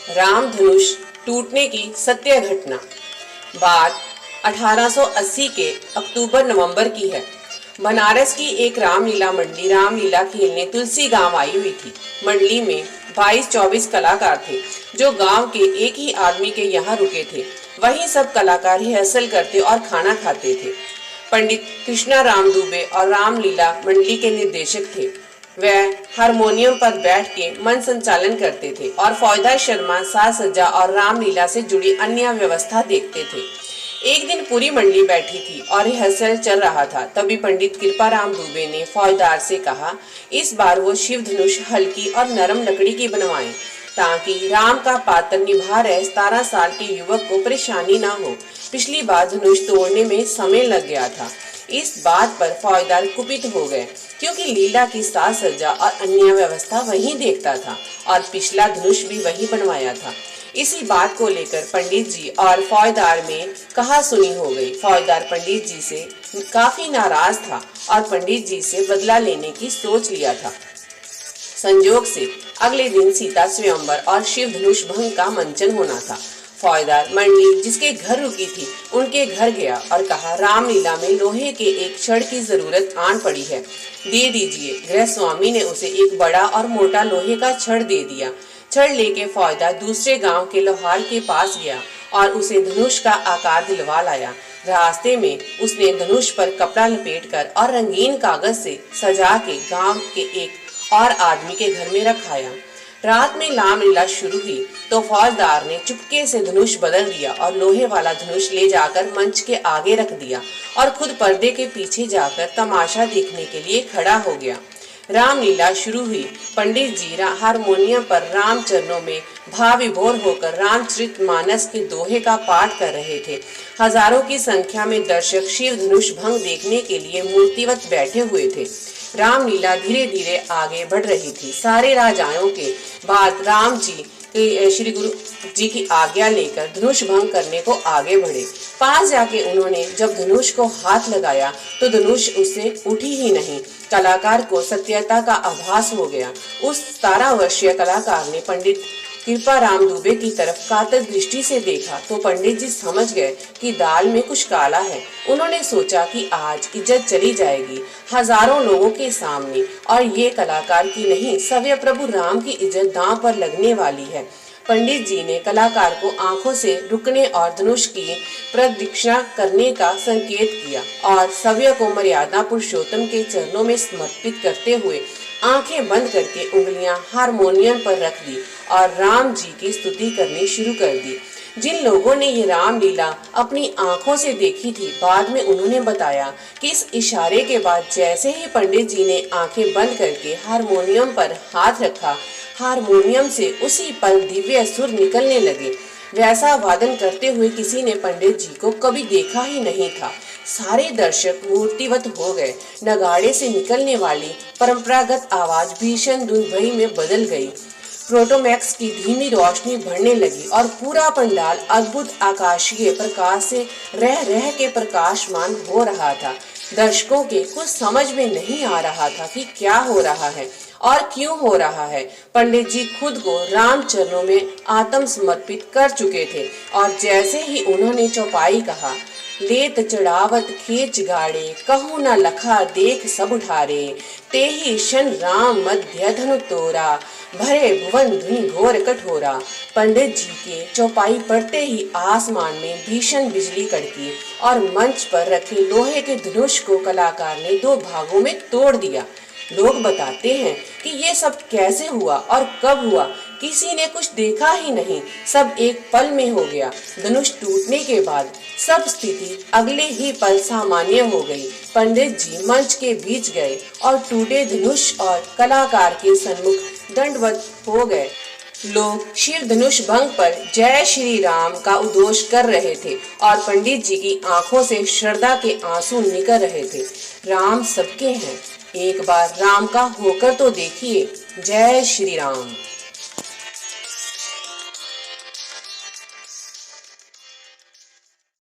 राम धनुष टूटने की सत्य घटना। बात 1880 के अक्टूबर-नवंबर की है। बनारस की एक रामलीला मंडली रामलीला खेलने तुलसी गांव आई हुई थी। मंडली में 22-24 कलाकार थे जो गांव के एक ही आदमी के यहाँ रुके थे। वहीं सब कलाकार रिहर्सल करते और खाना खाते थे। पंडित कृष्णा राम दुबे और रामलीला मंडली के निर्देशक थे। वह हारमोनियम पर बैठ के मन संचालन करते थे और फौजदार शर्मा साज सज्जा और रामलीला से जुड़ी अन्य व्यवस्था देखते थे। एक दिन पूरी मंडली बैठी थी और रिहर्सल चल रहा था। तभी पंडित कृपाराम दुबे ने फौजदार से कहा, इस बार वो शिव धनुष हल्की और नरम लकड़ी की बनवाएं ताकि राम का पात्र निभा रहे 17 साल के युवक को परेशानी ना हो। पिछली बार धनुष तोड़ने में समय लग गया था। इस बात पर फौजदार कुपित हो गए क्योंकि लीला की साज सज्जा और अन्य व्यवस्था वही देखता था और पिछला धनुष भी वही बनवाया था। इसी बात को लेकर पंडित जी और फौजदार में कहा सुनी हो गई। फौजदार पंडित जी से काफी नाराज था और पंडित जी से बदला लेने की सोच लिया था। संजोग से अगले दिन सीता स्वयंवर और शिव धनुष भंग का मंचन होना था। फौजदार मंडली जिसके घर रुकी थी उनके घर गया और कहा, रामलीला में लोहे के एक छड़ की जरूरत आन पड़ी है, दे दीजिए। गृह स्वामी ने उसे एक बड़ा और मोटा लोहे का छड़ दे दिया। छड़ लेके फौजदार दूसरे गांव के लोहार के पास गया और उसे धनुष का आकार दिलवा लाया। रास्ते में उसने धनुष पर कपड़ा लपेटकर और रंगीन कागज से सजा के गांव के एक और आदमी के घर में रखाया। रात में रामलीला शुरू हुई तो फौजदार ने चुपके से धनुष बदल दिया और लोहे वाला धनुष ले जाकर मंच के आगे रख दिया और खुद पर्दे के पीछे जाकर तमाशा देखने के लिए खड़ा हो गया। रामलीला शुरू हुई। पंडित जी हारमोनियम पर राम चरणों में भाव विभोर होकर रामचरितमानस के दोहे का पाठ कर रहे थे। हजारों की संख्या में दर्शक शिव धनुष भंग देखने के लिए मूर्तिवत बैठे हुए थे। रामलीला धीरे धीरे आगे बढ़ रही थी। सारे राजाओं के बाद राम जी श्री गुरु जी की आज्ञा लेकर धनुष भंग करने को आगे बढ़े। पास जाके उन्होंने जब धनुष को हाथ लगाया तो धनुष उससे उठी ही नहीं। कलाकार को सत्यता का आभास हो गया। उस 17 वर्षीय कलाकार ने पंडित कृपाराम दुबे की तरफ कातर दृष्टि से देखा तो पंडित जी समझ गए कि दाल में कुछ काला है। उन्होंने सोचा कि आज इज्जत चली जाएगी हजारों लोगों के सामने और ये कलाकार की नहीं सव्य प्रभु राम की इज्जत दांव पर लगने वाली है। पंडित जी ने कलाकार को आंखों से रुकने और धनुष की प्रदक्षिणा करने का संकेत किया और सव्य को मर्यादा पुरुषोत्तम के चरणों में समर्पित करते हुए आंखें बंद करके उंगलियां हारमोनियम पर रख दी और राम जी की स्तुति करनी शुरू कर दी। जिन लोगों ने ये रामलीला अपनी आंखों से देखी थी, बाद में उन्होंने बताया कि इस इशारे के बाद जैसे ही पंडित जी ने आंखें बंद करके हारमोनियम पर हाथ रखा, हारमोनियम से उसी पल दिव्य सुर निकलने लगे। वैसा वादन करते हुए किसी ने पंडित जी को कभी देखा ही नहीं था। सारे दर्शक मूर्तिवत हो गए। नगाड़े से निकलने वाली परंपरागत आवाज भीषण धुंधई में बदल गई। प्रोटोमैक्स की धीमी रोशनी बढ़ने लगी और पूरा पंडाल अद्भुत आकाशीय प्रकाश से रह रह के प्रकाशमान हो रहा था। दर्शकों के कुछ समझ में नहीं आ रहा था कि क्या हो रहा है और क्यों हो रहा है। पंडित जी खुद को राम चरणों में आत्म समर्पित कर चुके थे और जैसे ही उन्होंने चौपाई कहा, लेत चढ़ावत खेच गाड़े कहूँ न लखा देख सब उठारे, ते ही शन राम मध्य धनु तोरा भरे भुवन धुनि घोर कठोरा। पंडित जी के चौपाई पड़ते ही आसमान में भीषण बिजली कड़की और मंच पर रखे लोहे के धनुष को कलाकार ने 2 भागों में तोड़ दिया। लोग बताते हैं कि ये सब कैसे हुआ और कब हुआ, किसी ने कुछ देखा ही नहीं। सब एक पल में हो गया। धनुष टूटने के बाद सब स्थिति अगले ही पल सामान्य हो गई। पंडित जी मंच के बीच गए और टूटे धनुष और कलाकार के सन्मुख दंडवत हो गए। लोग शिव धनुष भंग पर जय श्री राम का उद्घोष कर रहे थे और पंडित जी की आंखों से श्रद्धा के आंसू निकल रहे थे। राम सबके हैं, एक बार राम का होकर तो देखिए। जय श्री राम।